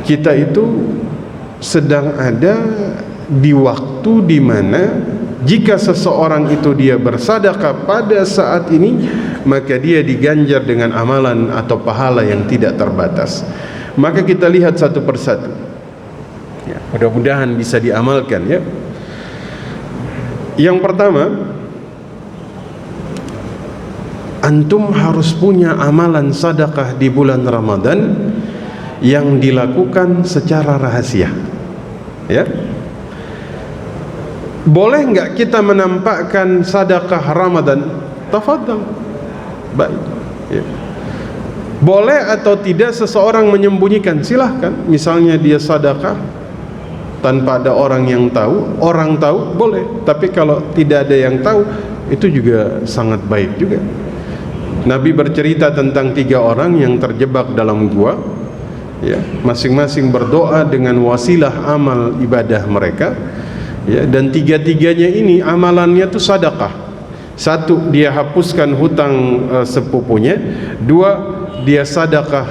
kita itu sedang ada di waktu di mana jika seseorang itu dia bersedekah pada saat ini, maka dia diganjar dengan amalan atau pahala yang tidak terbatas. Maka kita lihat satu persatu ya, mudah-mudahan bisa diamalkan ya. Yang pertama, antum harus punya amalan sedekah di bulan Ramadan yang dilakukan secara rahasia ya. Boleh enggak kita menampakkan sedekah Ramadan? Tafadhal. Baik ya. Boleh atau tidak seseorang menyembunyikan? Silahkan. Misalnya dia sedekah tanpa ada orang yang tahu, orang tahu boleh. Tapi kalau tidak ada yang tahu, itu juga sangat baik juga. Nabi bercerita tentang 3 orang yang terjebak dalam gua ya, masing-masing berdoa dengan wasilah amal ibadah mereka ya, dan 3-tiganya ini amalannya itu sedekah. 1, dia hapuskan hutang sepupunya. 2, dia sedekah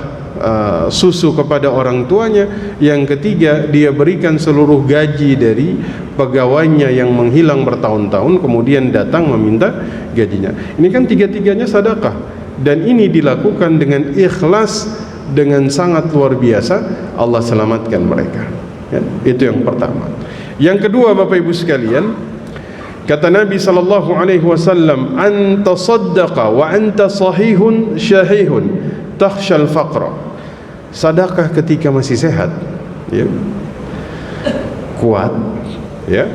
susu kepada orang tuanya. Yang ketiga, dia berikan seluruh gaji dari pegawainya yang menghilang bertahun-tahun, kemudian datang meminta gajinya. Ini kan 3-tiganya sedekah, dan ini dilakukan dengan ikhlas, dengan sangat luar biasa. Allah selamatkan mereka ya. Itu yang pertama. Yang kedua, Bapak Ibu sekalian, kata Nabi sallallahu alaihi wasallam, anta saddaqa wa anta sahihun syahihun takhshal faqra. Sedekah ketika masih sehat ya, kuat ya,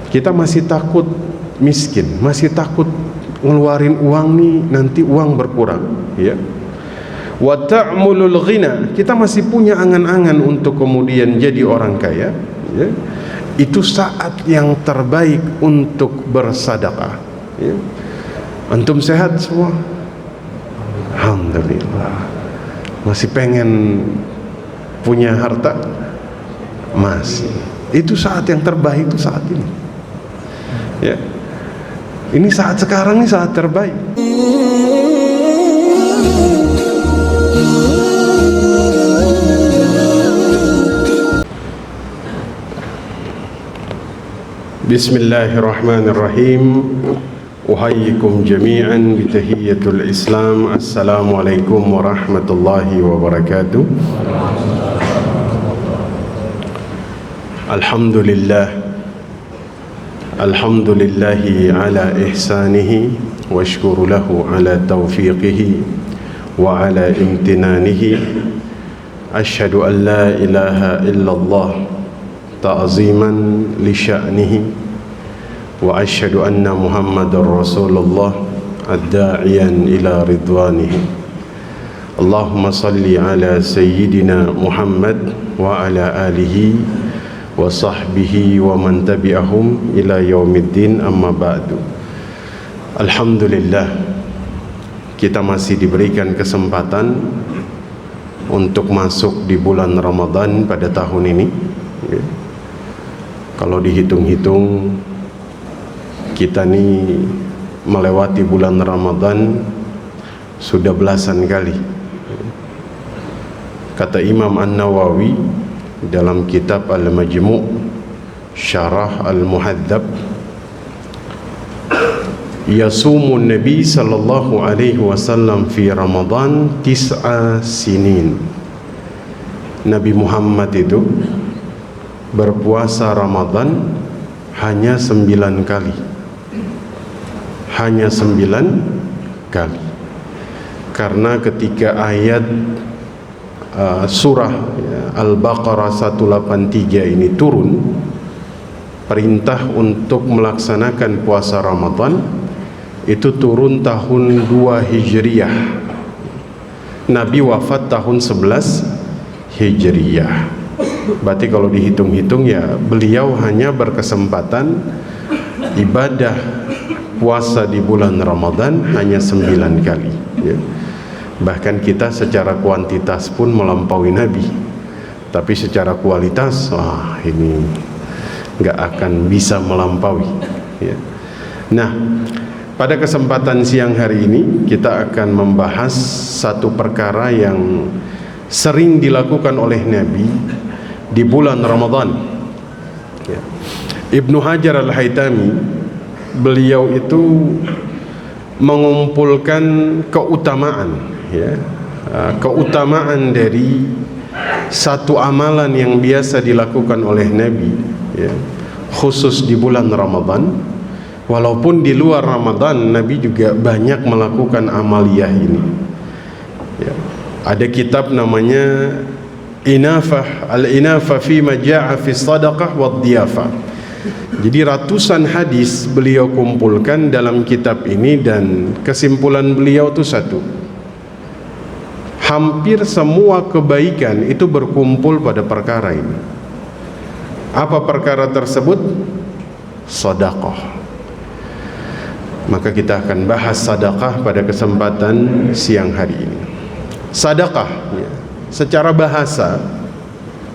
kita masih takut miskin, masih takut ngeluarin uang nih nanti uang berkurang ya. Wa ta'mulul ghina, kita masih punya angan-angan untuk kemudian jadi orang kaya ya. Itu saat yang terbaik untuk bersedekah ya. Antum sehat semua? Alhamdulillah. Masih pengen punya harta? Masih. Itu saat yang terbaik, itu saat ini ya. Ini saat sekarang, ini saat terbaik. Bismillahirrahmanirrahim. Uhayyikum jami'an bitahiyyatul Islam. Assalamualaikum warahmatullahi wabarakatuh. Alhamdulillahi ala ihsanihi wa ashkuru lahu ala taufiqihi wa ala imtinanihi. Ashhadu an la ilaha illallah ta'ziman li sya'nihi wa asyhadu anna Muhammadar Rasulullah ad-da'iyan ila ridwanihi. Allahumma salli ala sayyidina Muhammad wa ala alihi wa sahbihi wa man tabi'ahum ila yaumiddin, amma ba'du. Alhamdulillah, kita masih diberikan kesempatan untuk masuk di bulan Ramadan pada tahun ini ya. Kalau dihitung-hitung, kita nih melewati bulan Ramadan sudah belasan kali. Kata Imam An-Nawawi dalam kitab Al-Majmu' Syarah Al-Muhadzab, yasumun Nabi sallallahu alaihi wasallam fi Ramadan 9 sinin. Nabi Muhammad itu berpuasa Ramadan hanya 9 kali. Hanya 9 kali. Karena ketika ayat surah Al-Baqarah 183 ini turun, perintah untuk melaksanakan puasa Ramadan itu turun tahun 2 Hijriyah. Nabi wafat tahun 11 Hijriyah. Berarti kalau dihitung-hitung ya, beliau hanya berkesempatan ibadah puasa di bulan Ramadan hanya 9 kali ya. Bahkan kita secara kuantitas pun melampaui Nabi, tapi secara kualitas ini nggak akan bisa melampaui ya. Nah, pada kesempatan siang hari ini kita akan membahas satu perkara yang sering dilakukan oleh Nabi di bulan Ramadan. Ya. Ibnu Hajar Al-Haytami, beliau itu mengumpulkan keutamaan, ya, keutamaan dari satu amalan yang biasa dilakukan oleh Nabi, ya, khusus di bulan Ramadan. Walaupun di luar Ramadan Nabi juga banyak melakukan amaliyah ini, ya. Ada kitab namanya Al-Inafah fi ma ja'a fi sadaqah wa dhiyafah. Jadi ratusan hadis beliau kumpulkan dalam kitab ini, dan kesimpulan beliau itu satu: hampir semua kebaikan itu berkumpul pada perkara ini. Apa perkara tersebut? Sedekah. Maka kita akan bahas sedekah pada kesempatan siang hari ini. Sedekah, ya, secara bahasa,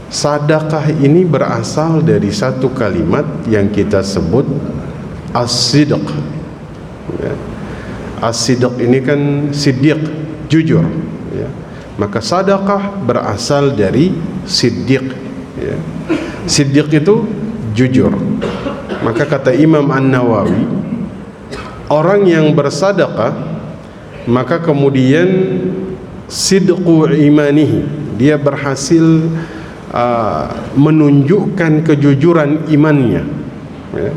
sedekah ini berasal dari satu kalimat yang kita sebut as-sidq, ya. As-sidq ini kan siddiq, jujur, ya. Maka sedekah berasal dari siddiq, ya. Siddiq itu jujur. Maka kata Imam An-Nawawi, orang yang bersedekah maka kemudian sidqu imanihi, dia berhasil menunjukkan kejujuran imannya, ya.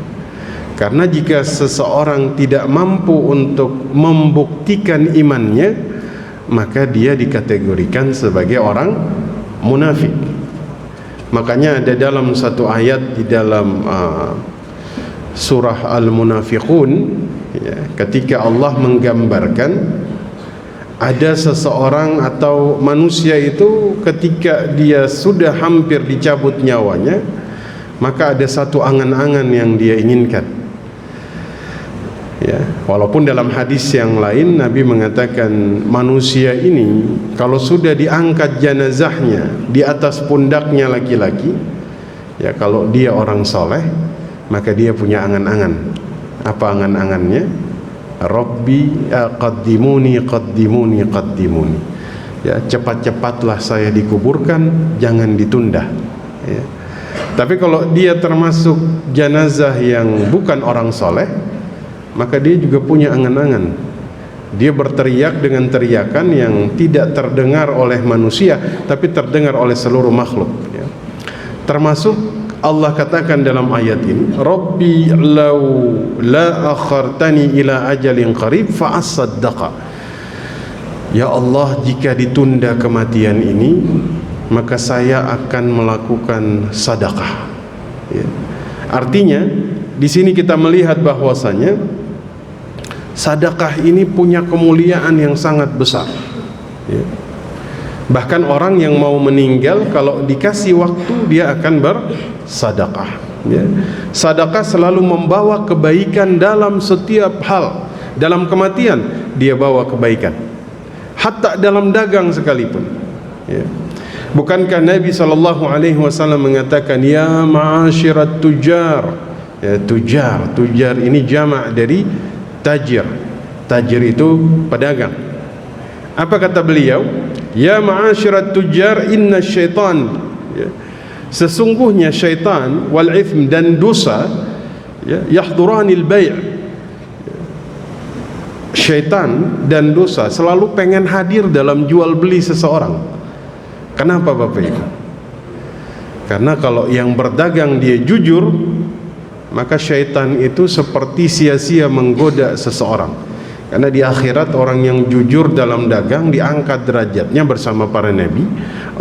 Karena jika seseorang tidak mampu untuk membuktikan imannya, maka dia dikategorikan sebagai orang munafik. Makanya ada dalam satu ayat di dalam surah Al-Munafiqun, ya, ketika Allah menggambarkan ada seseorang atau manusia itu ketika dia sudah hampir dicabut nyawanya, maka ada satu angan-angan yang dia inginkan, ya. Walaupun dalam hadis yang lain Nabi mengatakan manusia ini kalau sudah diangkat jenazahnya di atas pundaknya laki-laki, ya, kalau dia orang soleh, maka dia punya angan-angan. Apa angan-angannya? Rabbi qaddimuni qaddimuni qaddimuni, ya, cepat-cepatlah saya dikuburkan, jangan ditunda, ya. Tapi kalau dia termasuk jenazah yang bukan orang soleh, maka dia juga punya angan-angan. Dia berteriak dengan teriakan yang tidak terdengar oleh manusia, tapi terdengar oleh seluruh makhluk, ya. Termasuk Allah katakan dalam ayat ini, Rabbi law la akhartani ila ajalin qarib fa asaddaqa. Ya Allah, jika ditunda kematian ini, maka saya akan melakukan sedekah, ya. Artinya di sini kita melihat bahwasanya sedekah ini punya kemuliaan yang sangat besar, ya. Bahkan orang yang mau meninggal, kalau dikasih waktu, dia akan bersedekah, ya. Sedekah selalu membawa kebaikan dalam setiap hal. Dalam kematian dia bawa kebaikan, hatta dalam dagang sekalipun, ya. Bukankah Nabi SAW mengatakan, ya ma'asyirat tujar, ya, tujar ini jamak dari tajir. Tajir itu pedagang. Apa kata beliau? Ya ma'asyirat tujar, inna syaitan, ya, sesungguhnya syaitan wal ithm, dan dosa, ya, yahduranil bai', ya. Syaitan dan dosa selalu pengen hadir dalam jual beli seseorang. Kenapa Bapak Ibu? Karena kalau yang berdagang dia jujur, maka syaitan itu seperti sia-sia menggoda seseorang. Karena di akhirat orang yang jujur dalam dagang diangkat derajatnya bersama para nabi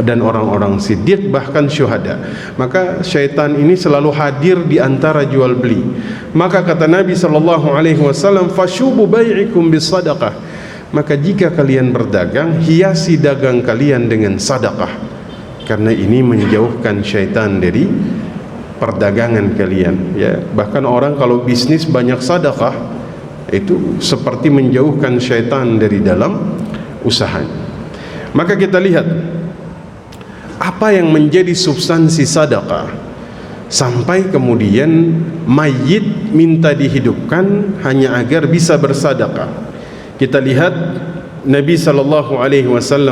dan orang-orang siddiq, bahkan syuhada. Maka syaitan ini selalu hadir di antara jual beli. Maka kata Nabi SAW, fashubu bai'ikum bisadaqah. Maka jika kalian berdagang, hiasi dagang kalian dengan sedekah, karena ini menjauhkan syaitan dari perdagangan kalian, ya. Bahkan orang kalau bisnis banyak sedekah, itu seperti menjauhkan syaitan dari dalam usahanya. Maka kita lihat apa yang menjadi substansi sedekah, sampai kemudian mayit minta dihidupkan hanya agar bisa bersedekah. Kita lihat Nabi SAW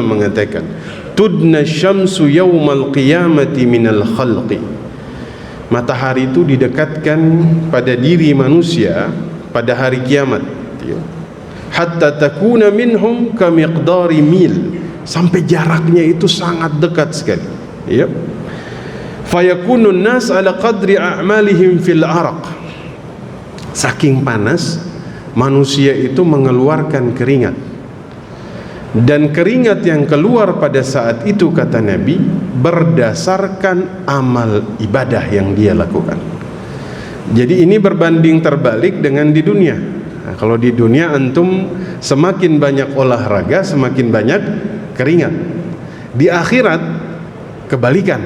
mengatakan, tudna syamsu yawmal qiyamati minal khalqi. Matahari itu didekatkan pada diri manusia pada hari kiamat, hatta takuna minhum kamiqdari mil, sampai jaraknya itu sangat dekat sekali, ya. Fayakunun nas ala qadri a'malihim fil araq. Saking panas, manusia itu mengeluarkan keringat, dan keringat yang keluar pada saat itu, kata Nabi, berdasarkan amal ibadah yang dia lakukan. Jadi ini berbanding terbalik dengan di dunia. Nah, kalau di dunia antum semakin banyak olahraga, semakin banyak keringat. Di akhirat kebalikan.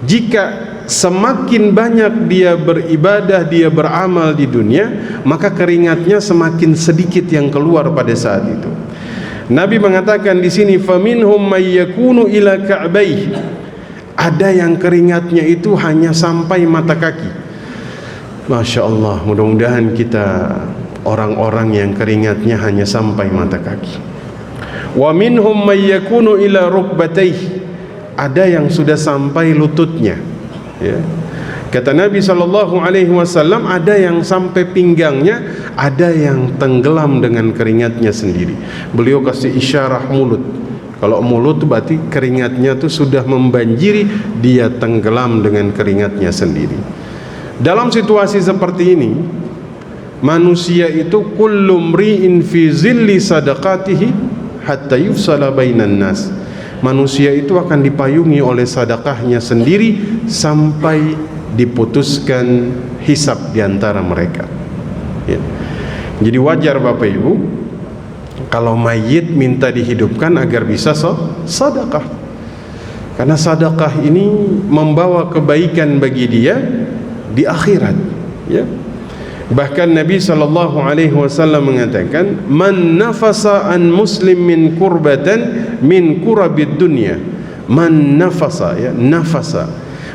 Jika semakin banyak dia beribadah, dia beramal di dunia, maka keringatnya semakin sedikit yang keluar pada saat itu. Nabi mengatakan di sini, faminhum may yakunu ila ka'baih. Ada yang keringatnya itu hanya sampai mata kaki. Masya Allah, mudah-mudahan kita orang-orang yang keringatnya hanya sampai mata kaki. Wa minhum may yakunu ila rukbataih. Ada yang sudah sampai lututnya, ya. Kata Nabi SAW, ada yang sampai pinggangnya, ada yang tenggelam dengan keringatnya sendiri. Beliau kasih isyarah mulut. Kalau mulut itu berarti keringatnya itu sudah membanjiri, dia tenggelam dengan keringatnya sendiri. Dalam situasi seperti ini, manusia itu kullu mri'in fi zilli sadaqatihi hatta yufsala bainan nas. Manusia itu akan dipayungi oleh sedekahnya sendiri sampai diputuskan hisab di antara mereka, ya. Jadi wajar Bapak Ibu kalau mayit minta dihidupkan agar bisa sedekah, karena sedekah ini membawa kebaikan bagi dia di akhirat, ya. Bahkan Nabi SAW mengatakan, man nafasa an muslim min kurbatan min kurabid dunya, man nafasa, ya, nafasa,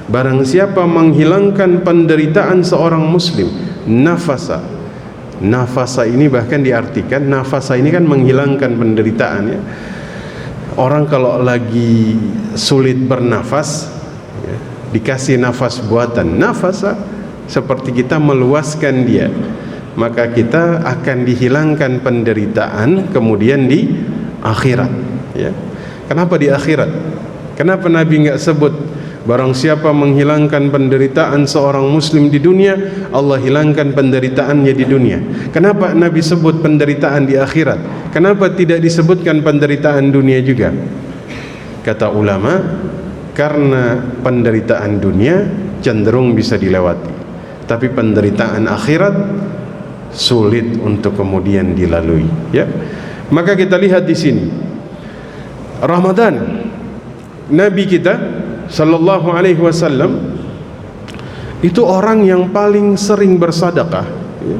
barang siapa menghilangkan penderitaan seorang muslim. Nafasa, nafasa ini bahkan diartikan, nafasa ini kan menghilangkan penderitaan, ya. Orang kalau lagi sulit bernafas, ya, dikasih nafas buatan, nafasa, seperti kita meluaskan dia, maka kita akan dihilangkan penderitaan kemudian di akhirat, ya. Kenapa di akhirat? Kenapa Nabi enggak sebut barang siapa menghilangkan penderitaan seorang muslim di dunia, Allah hilangkan penderitaannya di dunia? Kenapa Nabi sebut penderitaan di akhirat? Kenapa tidak disebutkan penderitaan dunia juga? Kata ulama, karena penderitaan dunia cenderung bisa dilewati, tapi penderitaan akhirat sulit untuk kemudian dilalui, ya. Maka kita lihat di sini Ramadan, Nabi kita sallallahu alaihi wasallam itu orang yang paling sering bersedekah, ya.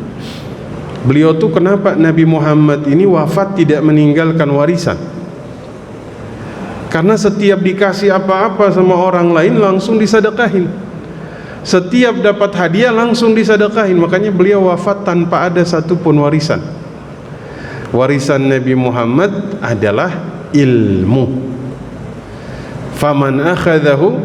Beliau tuh kenapa Nabi Muhammad ini wafat tidak meninggalkan warisan? Karena setiap dikasih apa-apa sama orang lain langsung disedekahin. Setiap dapat hadiah langsung disedekahin. Makanya beliau wafat tanpa ada satupun warisan. Warisan Nabi Muhammad adalah ilmu. Faman akhadahu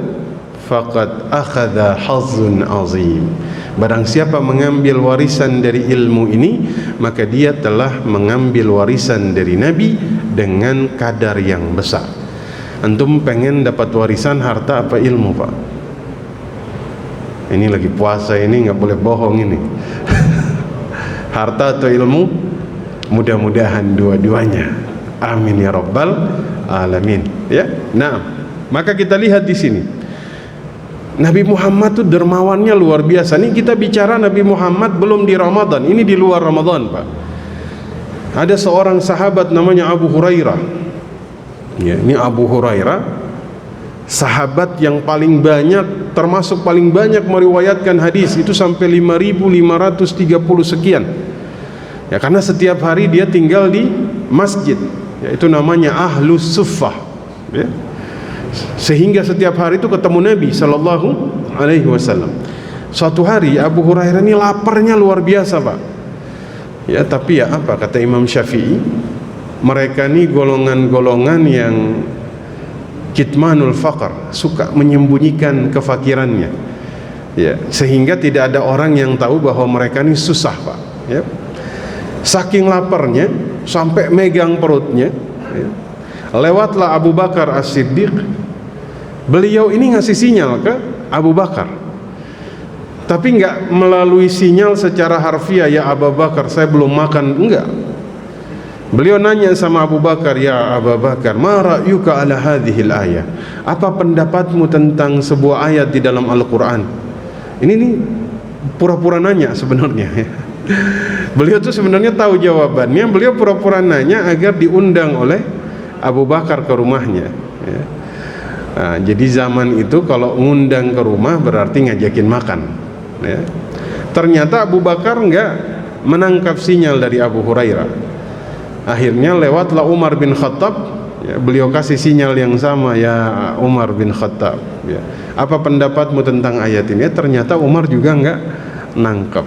faqad akhadha hazzun azim. Barang siapa mengambil warisan dari ilmu ini, maka dia telah mengambil warisan dari Nabi dengan kadar yang besar. Antum pengen dapat warisan harta apa ilmu, Pak? Ini lagi puasa ini, nggak boleh bohong ini. Harta atau ilmu? Mudah-mudahan dua-duanya. Amin ya rabbal alamin, ya. Nah, maka kita lihat di sini Nabi Muhammad tuh dermawannya luar biasa. Ini kita bicara Nabi Muhammad belum di Ramadan, ini di luar Ramadan, Pak. Ada seorang sahabat namanya Abu Hurairah, ya, ini Abu Hurairah, sahabat yang paling banyak, termasuk paling banyak meriwayatkan hadis, itu sampai 5.530 sekian, ya, karena setiap hari dia tinggal di masjid, yaitu namanya Ahlus Suffah, ya. Sehingga setiap hari itu ketemu Nabi Sallallahu Alaihi Wasallam. Suatu hari Abu Hurairah ini laparnya luar biasa, Pak, ya, tapi ya apa kata Imam Syafi'i, mereka ini golongan-golongan yang kitmanul faqr, suka menyembunyikan kefakirannya, ya, sehingga tidak ada orang yang tahu bahwa mereka ini susah, Pak, ya. Saking laparnya sampai megang perutnya, ya. Lewatlah Abu Bakar As-Siddiq. Beliau ini ngasih sinyal ke Abu Bakar, tapi nggak melalui sinyal secara harfiah, ya Abu Bakar saya belum makan, enggak. Beliau nanya sama Abu Bakar, ya Abu Bakar, ma ra'yuka ala hadhil ayah, apa pendapatmu tentang sebuah ayat di dalam Al-Quran? Ini nih pura-pura nanya sebenarnya. Beliau tuh sebenarnya tahu jawabannya, beliau pura-pura nanya agar diundang oleh Abu Bakar ke rumahnya, ya. Nah, jadi zaman itu kalau ngundang ke rumah berarti ngajakin makan, ya. Ternyata Abu Bakar nggak menangkap sinyal dari Abu Hurairah. Akhirnya lewatlah Umar bin Khattab, ya, beliau kasih sinyal yang sama, ya Umar bin Khattab, ya, apa pendapatmu tentang ayat ini? Ternyata Umar juga nggak nangkap.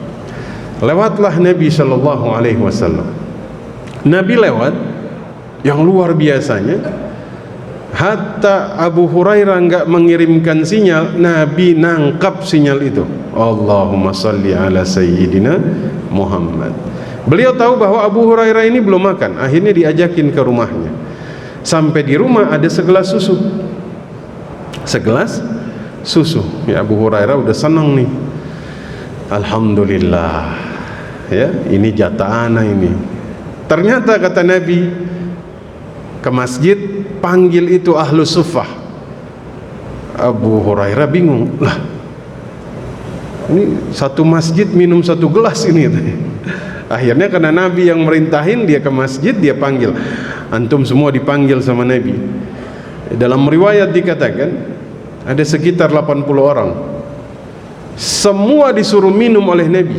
Lewatlah Nabi Shallallahu Alaihi Wasallam. Nabi lewat, yang luar biasanya, hatta Abu Hurairah nggak mengirimkan sinyal, Nabi nangkap sinyal itu. Allahumma salli ala Sayyidina Muhammad. Beliau tahu bahwa Abu Hurairah ini belum makan, akhirnya diajakin ke rumahnya. Sampai di rumah ada segelas susu. Segelas susu. Ya, Abu Hurairah udah senang nih. Alhamdulillah, ya, ini jatah ana ini. Ternyata kata Nabi, ke masjid panggil itu ahlu suffah. Abu Hurairah bingung, lah ini satu masjid minum satu gelas ini. Akhirnya karena Nabi yang merintahin dia ke masjid, dia panggil, antum semua dipanggil sama Nabi. Dalam riwayat dikatakan ada sekitar 80 orang, semua disuruh minum oleh Nabi.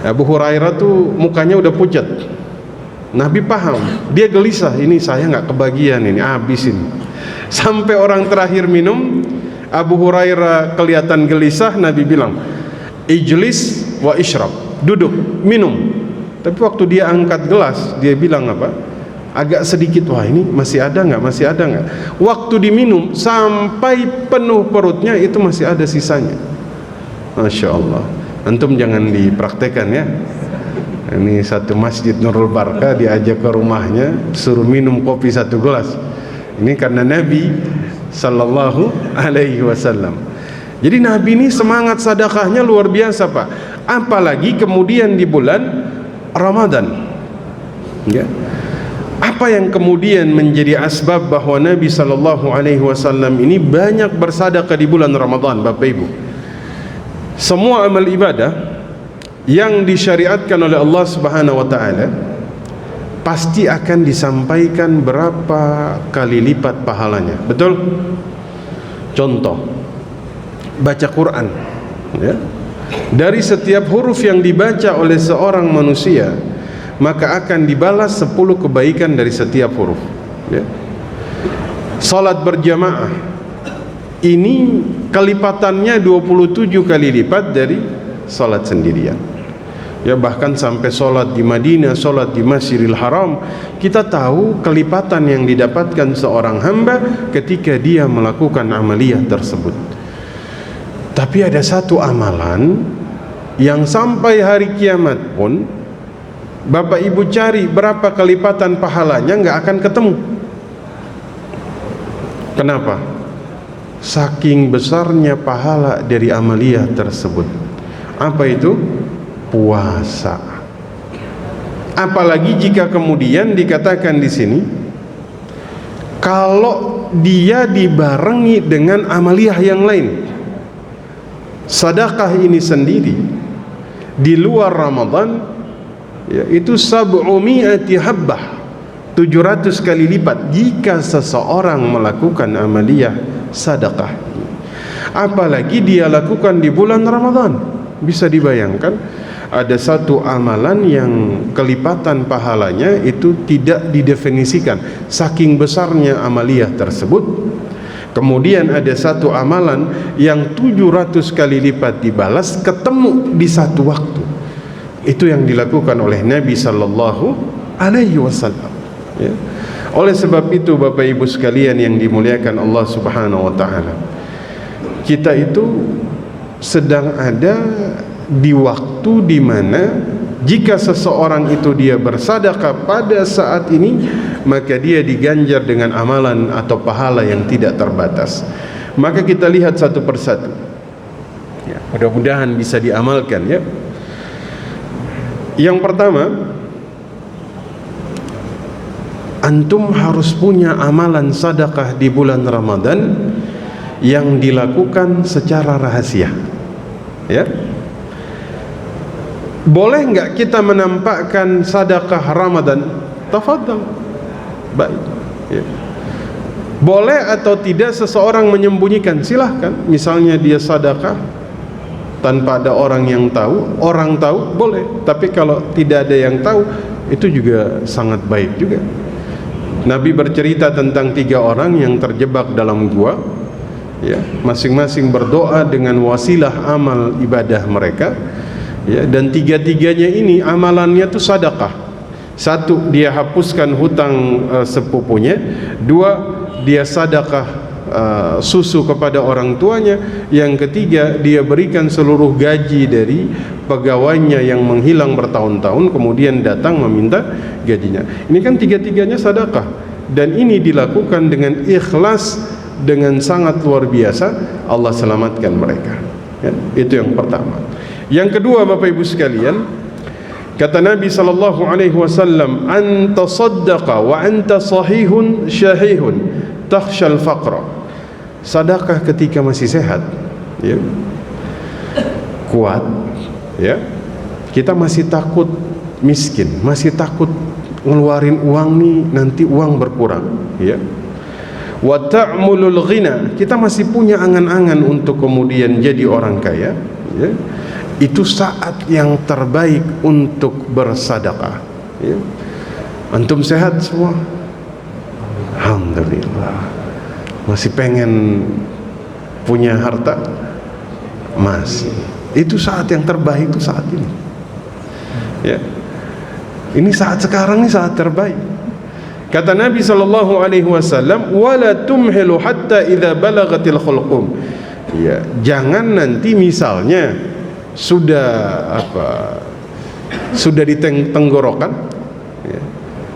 Abu Hurairah tuh mukanya udah pucat. Nabi paham, dia gelisah, ini saya nggak kebagian, ini habisin. Sampai orang terakhir minum, Abu Hurairah kelihatan gelisah. Nabi bilang, ijlis wa ishrab, duduk, minum. Tapi waktu dia angkat gelas, dia bilang apa? Agak sedikit, wah ini masih ada nggak? Masih ada nggak? Waktu diminum sampai penuh perutnya itu masih ada sisanya. Masya Allah. Antum jangan dipraktekan ya. Ini satu masjid Nurul Barkah diajak ke rumahnya, suruh minum kopi satu gelas. Ini karena Nabi Sallallahu Alaihi Wasallam. Jadi Nabi ini semangat sedekahnya luar biasa, Pak. Apalagi kemudian di bulan Ramadan, ya. Apa yang kemudian menjadi asbab bahwa Nabi Sallallahu Alaihi Wasallam ini banyak bersedekah di bulan Ramadan, Bapak Ibu? Semua amal ibadah yang disyariatkan oleh Allah Subhanahu wa taala pasti akan disampaikan berapa kali lipat pahalanya. Betul? Contoh, baca Quran, ya. Dari setiap huruf yang dibaca oleh seorang manusia, maka akan dibalas 10 kebaikan dari setiap huruf, ya. Salat berjamaah ini kelipatannya 27 kali lipat dari salat sendirian. Ya, bahkan sampai sholat di Madinah, sholat di Masjidil Haram, kita tahu kelipatan yang didapatkan seorang hamba ketika dia melakukan amaliyah tersebut. Tapi ada satu amalan yang sampai hari kiamat pun Bapak Ibu cari berapa kelipatan pahalanya nggak akan ketemu. Kenapa? Saking besarnya pahala dari amaliyah tersebut. Apa itu? Puasa. Apalagi jika kemudian dikatakan di sini, kalau dia dibarengi dengan amaliyah yang lain. Sedekah ini sendiri di luar Ramadan, yaitu sab'umi'ati habbah, 700 kali lipat jika seseorang melakukan amaliyah sedekah. Apalagi dia lakukan di bulan Ramadan. Bisa dibayangkan ada satu amalan yang kelipatan pahalanya itu tidak didefinisikan, saking besarnya amaliyah tersebut. Kemudian ada satu amalan yang 700 kali lipat dibalas ketemu di satu waktu. Itu yang dilakukan oleh Nabi Sallallahu Alaihi Wasallam, ya. Oleh sebab itu Bapak Ibu sekalian yang dimuliakan Allah Subhanahu wa taala, kita itu sedang ada di waktu di mana jika seseorang itu dia bersedekah pada saat ini, maka dia diganjar dengan amalan atau pahala yang tidak terbatas. Maka kita lihat satu persatu ya, mudah-mudahan bisa diamalkan ya. Yang pertama, antum harus punya amalan sedekah di bulan Ramadan yang dilakukan secara rahasia ya. Boleh enggak kita menampakkan sedekah Ramadan? Tafadhal. Baik ya. Boleh atau tidak seseorang menyembunyikan? Silahkan. Misalnya dia sedekah tanpa ada orang yang tahu, orang tahu boleh. Tapi kalau tidak ada yang tahu, itu juga sangat baik juga. Nabi bercerita tentang 3 orang yang terjebak dalam gua ya, masing-masing berdoa dengan wasilah amal ibadah mereka ya, dan 3-tiganya ini amalannya itu sedekah. 1, dia hapuskan hutang sepupunya. 2, dia sedekah susu kepada orang tuanya. Yang ketiga, dia berikan seluruh gaji dari pegawainya yang menghilang bertahun-tahun, kemudian datang meminta gajinya. Ini kan 3-tiganya sedekah, dan ini dilakukan dengan ikhlas, dengan sangat luar biasa. Allah selamatkan mereka ya, itu yang pertama. Yang kedua Bapak Ibu sekalian, kata Nabi SAW, anta saddaqa wa anta sahihun syahihun takhshal faqra. Sedekah ketika masih sehat ya, kuat ya, kita masih takut miskin, masih takut ngeluarin uang nih nanti uang berkurang ya. Wa ta'mulul ghina, kita masih punya angan-angan untuk kemudian jadi orang kaya ya. Itu saat yang terbaik untuk bersedekah ya. Antum sehat semua? Alhamdulillah. Masih pengen punya harta? Masih. Itu saat yang terbaik, itu saat ini ya. Ini saat sekarang, ini saat terbaik. Kata Nabi SAW, wala tumhilu hatta idza balagatil khulqum ya, jangan nanti misalnya sudah di tenggorokan ya,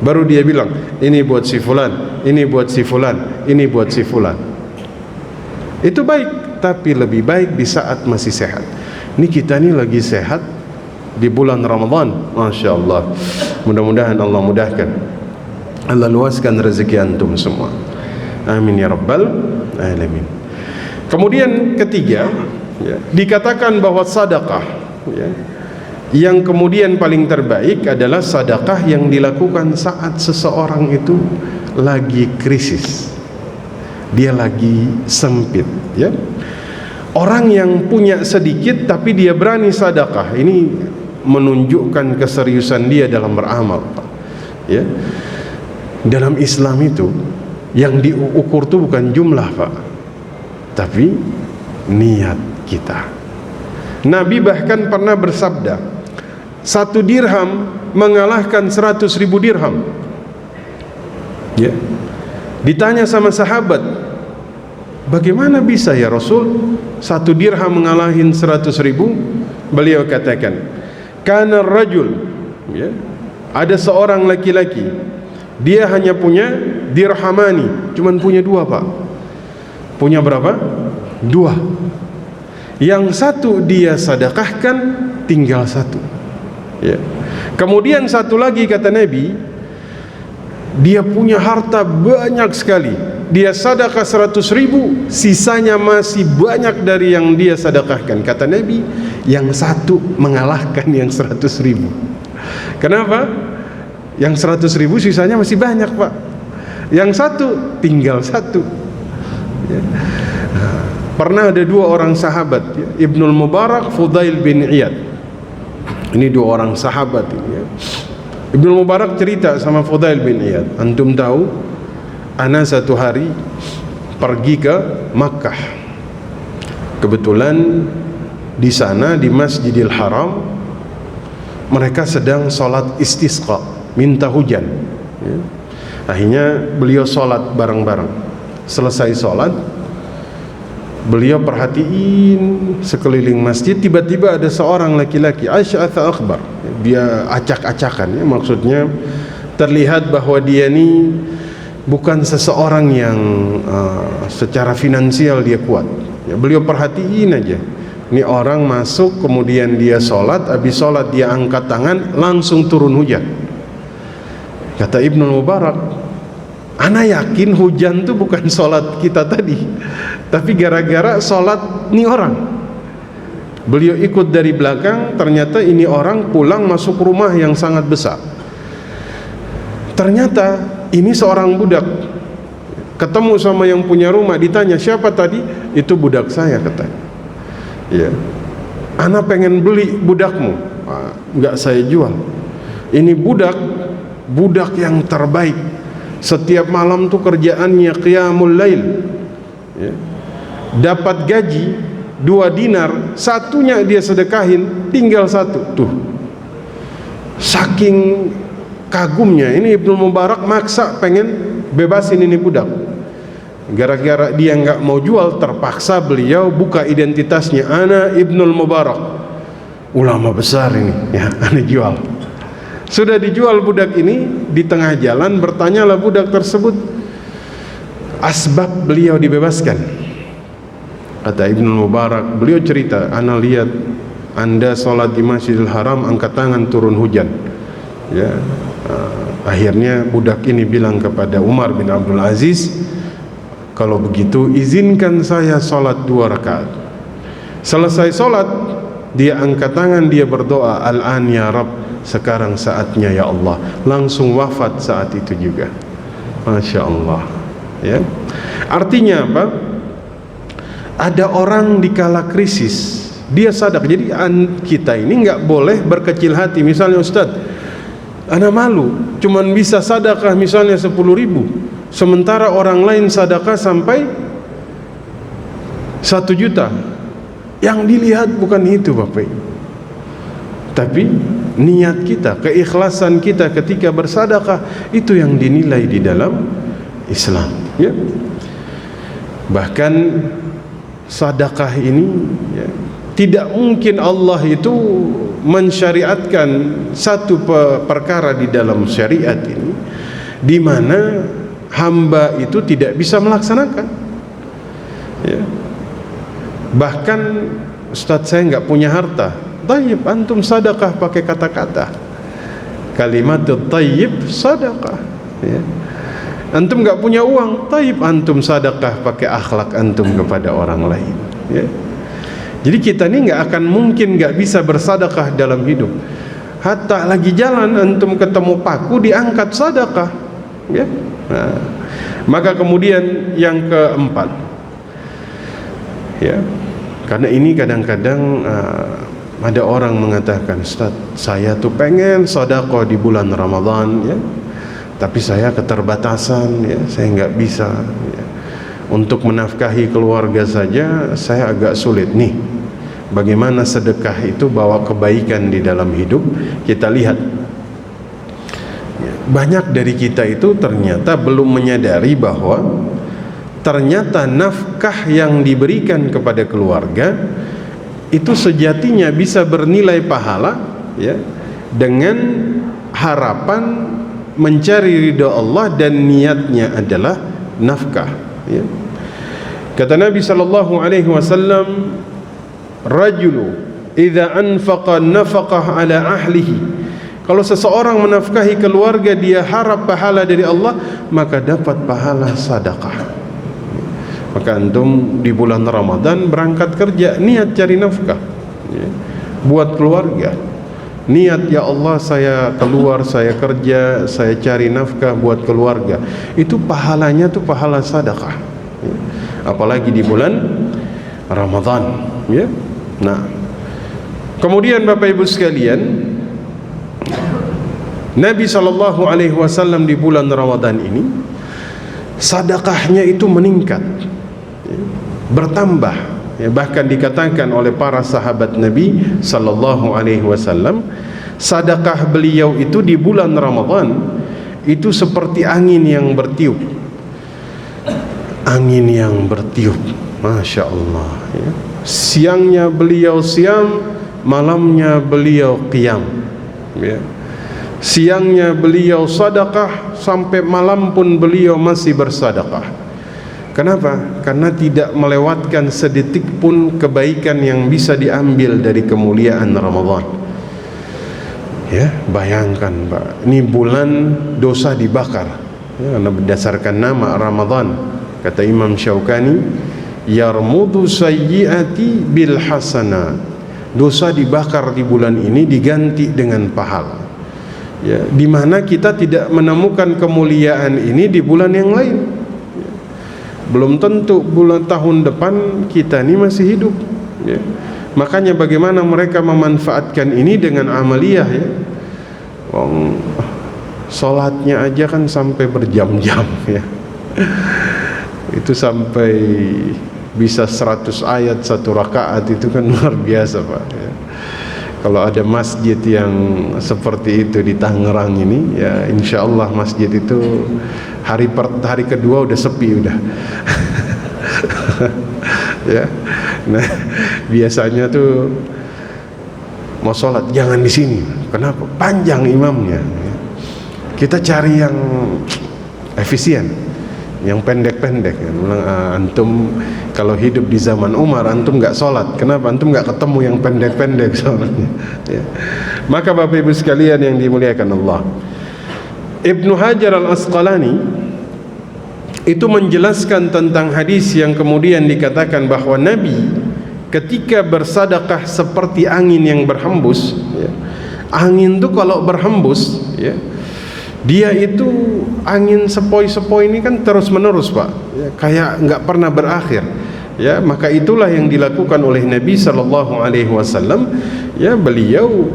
baru dia bilang ini buat si fulan, ini buat si fulan, ini buat si fulan. Itu baik, tapi lebih baik di saat masih sehat. Ini kita ini lagi sehat di bulan Ramadan, Masya Allah. Mudah-mudahan Allah mudahkan, Allah luaskan rezeki antum semua, amin ya rabbal alamin. Kemudian ketiga ya, dikatakan bahwa sedekah ya, yang kemudian paling terbaik adalah sedekah yang dilakukan saat seseorang itu lagi krisis, dia lagi sempit ya. Orang yang punya sedikit tapi dia berani sedekah, ini menunjukkan keseriusan dia dalam beramal ya. Dalam Islam itu yang diukur itu bukan jumlah Pak, tapi niat kita. Nabi bahkan pernah bersabda, 1 dirham mengalahkan 100.000 dirham ya. Ditanya sama sahabat, bagaimana bisa ya Rasul 1 dirham mengalahin 100.000? Beliau katakan, kana rajul ya, ada seorang laki-laki, dia hanya punya dirhamani, cuman punya 2 Pak. Punya berapa? 2. Yang 1 dia sedekahkan, tinggal 1 ya. Kemudian 1 lagi kata Nabi, dia punya harta banyak sekali, dia sedekah 100.000, sisanya masih banyak dari yang dia sedekahkan. Kata Nabi, yang 1 mengalahkan yang 100.000. Kenapa? Yang 100.000 sisanya masih banyak Pak, yang 1 tinggal 1 ya. Pernah ada 2 orang sahabat ya, Ibnul Mubarak, Fudail bin Iyad. Ini 2 orang sahabat ini ya. Ibnul Mubarak cerita sama Fudail bin Iyad, antum tahu, ana satu hari pergi ke Makkah. Kebetulan di sana di Masjidil Haram mereka sedang sholat istisqa, minta hujan ya. Akhirnya beliau sholat bareng-bareng. Selesai sholat, beliau perhatiin sekeliling masjid. Tiba-tiba ada seorang laki-laki, asy'atha akhbar. Dia acak-acakan, ya, maksudnya terlihat bahwa dia ini bukan seseorang yang secara finansial dia kuat, ya. Beliau perhatiin aja, ini orang masuk, kemudian dia sholat, habis sholat dia angkat tangan, langsung turun hujan. Kata Ibnu Mubarak, ana yakin hujan itu bukan sholat kita tadi, tapi gara-gara sholat ini orang. Beliau ikut dari belakang, ternyata ini orang pulang masuk rumah yang sangat besar. Ternyata ini seorang budak. Ketemu sama yang punya rumah, ditanya siapa tadi? Itu budak saya, katanya. Ya, ana pengen beli budakmu. Enggak saya jual. Ini budak yang terbaik. Setiap malam tuh kerjaannya qiyamul lail, ya. Dapat gaji 2 dinar, satunya dia sedekahin, tinggal 1 tuh. Saking kagumnya ini Ibnu Mubarak maksa pengen bebasin ini budak. Gara-gara dia nggak mau jual, terpaksa beliau buka identitasnya, ana Ibnul Mubarak, ulama besar ini, ya, ana jual. Sudah dijual budak ini, di tengah jalan bertanyalah budak tersebut asbab beliau dibebaskan. Kata Ibnu Mubarak, beliau cerita, ana lihat Anda sholat di Masjidil Haram, angkat tangan, turun hujan, ya. Akhirnya budak ini bilang kepada Umar bin Abdul Aziz, kalau begitu izinkan saya sholat 2 rakaat. Selesai sholat, dia angkat tangan, dia berdoa, al-an ya Rabb, sekarang saatnya ya Allah. Langsung wafat saat itu juga. Masya Allah, ya. Artinya apa? Ada orang di kala krisis dia sadar. Jadi kita ini nggak boleh berkecil hati. Misalnya, Ustadz, ana malu cuman bisa sedekah misalnya 10.000, sementara orang lain sedekah sampai 1 juta. Yang dilihat bukan itu, Bapak Ibu, tapi niat kita, keikhlasan kita ketika bersedekah, itu yang dinilai di dalam Islam, ya. Bahkan sedekah ini, ya, tidak mungkin Allah itu mensyariatkan satu perkara di dalam syariat ini di mana hamba itu tidak bisa melaksanakan, ya. Bahkan Ustadz, saya nggak punya harta. Tayyib, antum sedekah pakai kata-kata. Kalimatut tayyib sedekah, ya. Antum nggak punya uang, tayyib, antum sedekah pakai akhlak antum kepada orang lain, ya. Jadi kita ini nggak akan mungkin nggak bisa bersedekah dalam hidup. Hatta lagi jalan antum ketemu paku, diangkat sedekah, ya. Nah, maka kemudian yang keempat, ya, karena ini kadang-kadang ada orang mengatakan, Ustaz, saya tuh pengen sedekah di bulan Ramadan, ya, tapi saya keterbatasan, ya, saya nggak bisa, ya. Untuk menafkahi keluarga saja saya agak sulit. Nih, bagaimana sedekah itu bawa kebaikan di dalam hidup. Kita lihat, banyak dari kita itu ternyata belum menyadari bahwa ternyata nafkah yang diberikan kepada keluarga itu sejatinya bisa bernilai pahala, ya, dengan harapan mencari ridha Allah dan niatnya adalah nafkah, ya. Kata Nabi sallallahu alaihi wasallam, rajulu idza anfaqa nafaqah ala ahlihi, kalau seseorang menafkahi keluarga dia harap pahala dari Allah, maka dapat pahala sedekah. Maka antum di bulan Ramadan berangkat kerja, niat cari nafkah, ya, buat keluarga. Niat, ya Allah, saya keluar, saya kerja, saya cari nafkah buat keluarga. Itu pahalanya tuh pahala sedekah, ya. Apalagi di bulan Ramadan, ya. Nah, kemudian Bapak Ibu sekalian, Nabi SAW di bulan Ramadan ini sedekahnya itu meningkat, ya, bertambah, ya. Bahkan dikatakan oleh para sahabat Nabi SAW, sedekah beliau itu di bulan Ramadan itu seperti angin yang bertiup. Angin yang bertiup, Masya Allah, ya. Siangnya beliau siam, malamnya beliau qiyam, ya. Siangnya beliau sedekah, sampai malam pun beliau masih bersedekah. Kenapa? Karena tidak melewatkan sedetik pun kebaikan yang bisa diambil dari kemuliaan Ramadan. Ya, bayangkan Pak, ini bulan dosa dibakar, ya, karena berdasarkan nama Ramadan. Kata Imam Syaukani, yarmudu sayyiati bil hasanat. Dosa dibakar di bulan ini diganti dengan pahala. Ya, di mana kita tidak menemukan kemuliaan ini di bulan yang lain. Ya, belum tentu bulan tahun depan kita ini masih hidup. Ya. Makanya bagaimana mereka memanfaatkan ini dengan amaliyah, ya. Sholatnya aja kan sampai berjam-jam, ya. Itu sampai bisa 100 ayat satu rakaat, itu kan luar biasa Pak, ya. Kalau ada masjid yang seperti itu di Tangerang ini, ya insya Allah masjid itu hari kedua udah sepi udah. Ya, nah biasanya tuh mau sholat jangan di sini. Kenapa? Panjang imamnya. Kita cari yang efisien, yang pendek-pendek. Antum kalau hidup di zaman Umar, antum nggak sholat. Kenapa? Antum nggak ketemu yang pendek-pendek sholatnya. Ya. Maka Bapak Ibu sekalian yang dimuliakan Allah, Ibnu Hajar Al-Asqalani itu menjelaskan tentang hadis yang kemudian dikatakan bahwa Nabi ketika bersedekah seperti angin yang berhembus, ya. Angin itu kalau berhembus, ya, dia itu angin sepoi-sepoi ini kan terus menerus Pak, ya, kayak nggak pernah berakhir, ya. Maka itulah yang dilakukan oleh Nabi Sallallahu Alaihi Wasallam, ya. Beliau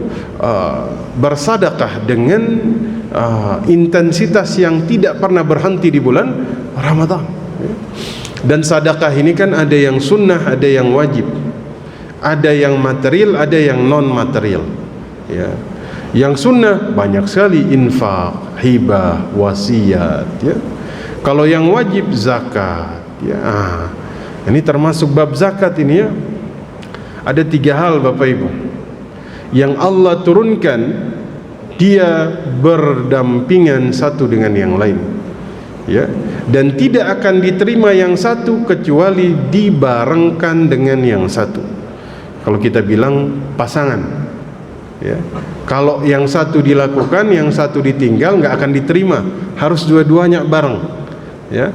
bersedekah dengan intensitas yang tidak pernah berhenti di bulan Ramadan, ya. Dan sedekah ini kan ada yang sunnah, ada yang wajib, ada yang material, ada yang non material, ya. Yang sunnah banyak sekali, infak, hibah, wasiat, ya. Kalau yang wajib zakat, ya. Ini termasuk bab zakat ini, ya. Ada 3 hal Bapak Ibu yang Allah turunkan, dia berdampingan satu dengan yang lain, ya. Dan tidak akan diterima yang satu kecuali dibarengkan dengan yang satu. Kalau kita bilang pasangan, ya. Kalau yang satu dilakukan, yang satu ditinggal, nggak akan diterima. Harus dua-duanya bareng, ya.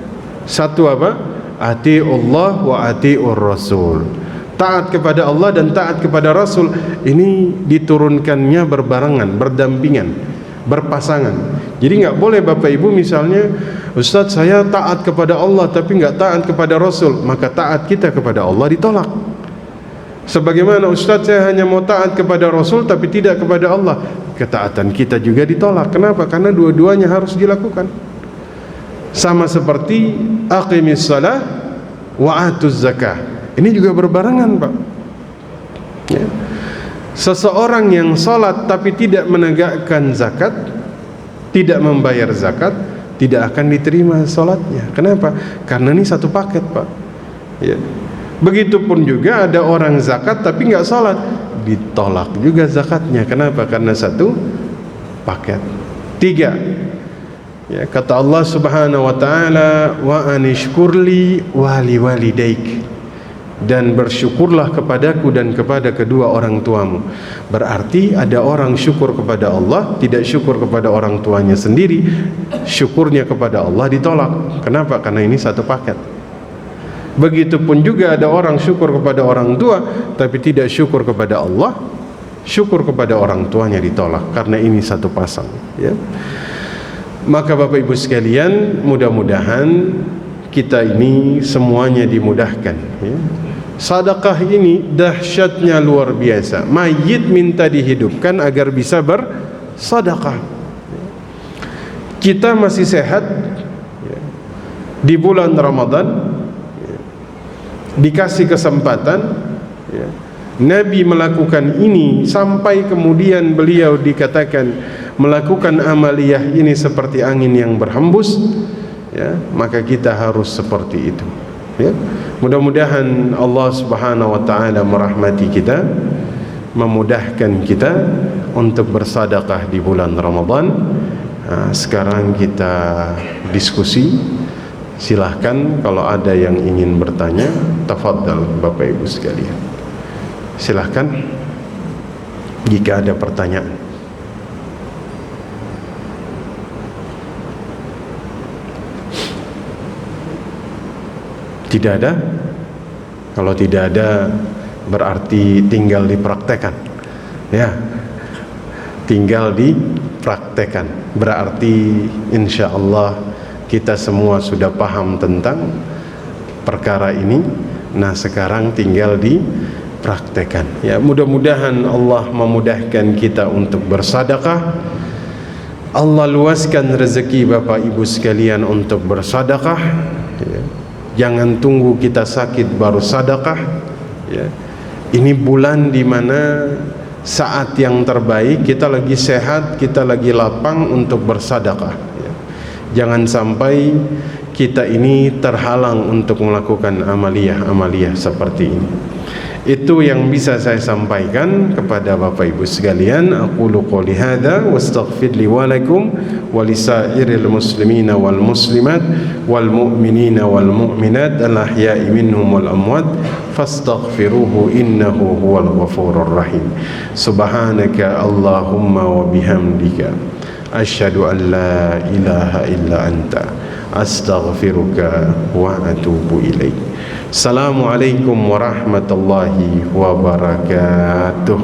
Satu apa? Ati'ullah wa ati'ur rasul. Taat kepada Allah dan taat kepada Rasul. Ini diturunkannya berbarengan, berdampingan, berpasangan. Jadi nggak boleh Bapak Ibu misalnya, Ustadz saya taat kepada Allah tapi nggak taat kepada Rasul, maka taat kita kepada Allah ditolak. Sebagaimana Ustadz saya hanya mau taat kepada Rasul tapi tidak kepada Allah, ketaatan kita juga ditolak. Kenapa? Karena dua-duanya harus dilakukan. Sama seperti aqimis shalah wa atuz zakah. Ini juga berbarengan Pak, ya. Seseorang yang sholat tapi tidak menegakkan zakat, tidak membayar zakat, tidak akan diterima sholatnya. Kenapa? Karena ini satu paket Pak, ya. Begitupun juga ada orang zakat tapi nggak sholat, ditolak juga zakatnya. Kenapa? Karena satu paket. 3, ya, kata Allah Subhanahu wa taala, wa anishkurli wa liwalidaik, dan bersyukurlah kepadaku dan kepada kedua orang tuamu. Berarti ada orang syukur kepada Allah, tidak syukur kepada orang tuanya sendiri, syukurnya kepada Allah ditolak. Kenapa? Karena ini satu paket. Begitupun juga ada orang syukur kepada orang tua tapi tidak syukur kepada Allah, syukur kepada orang tuanya ditolak, karena ini satu pasang, ya. Maka Bapak Ibu sekalian, mudah-mudahan kita ini semuanya dimudahkan, ya. Sedekah ini dahsyatnya luar biasa. Mayit minta dihidupkan agar bisa bersedekah. Kita masih sehat, ya, di bulan Ramadan, dikasih kesempatan, ya. Nabi melakukan ini sampai kemudian beliau dikatakan melakukan amaliyah ini seperti angin yang berhembus, ya, maka kita harus seperti itu, ya. Mudah-mudahan Allah Subhanahu wa taala merahmati kita, memudahkan kita untuk bersedekah di bulan Ramadan. Sekarang kita diskusi. Silahkan kalau ada yang ingin bertanya, tafadhal Bapak Ibu sekalian. Silahkan jika ada pertanyaan. Tidak ada? Kalau tidak ada, berarti tinggal dipraktekan, ya. Tinggal dipraktekan. Berarti insya Allah kita semua sudah paham tentang perkara ini. Nah, sekarang tinggal dipraktekan. Ya, mudah-mudahan Allah memudahkan kita untuk bersedekah. Allah luaskan rezeki Bapak Ibu sekalian untuk bersedekah. Ya. Jangan tunggu kita sakit baru sedekah. Ya. Ini bulan di mana saat yang terbaik, kita lagi sehat, kita lagi lapang untuk bersedekah. Ya. Jangan sampai kita ini terhalang untuk melakukan amaliyah seperti ini. Itu yang bisa saya sampaikan kepada Bapak Ibu sekalian. Aqulu qouli hadza wastaghfir li wa lakum wa lisairil muslimina wal muslimat wal mu'minina wal mu'minat al ahya'i minhum wal amwat fastaghfiruhu innahu huwal ghafurur rahim. Subhanaka Allahumma wa bihamdika asyhadu an la ilaha illa anta astaghfiruka wa atubu ilaik. Assalamualaikum warahmatullahi wabarakatuh.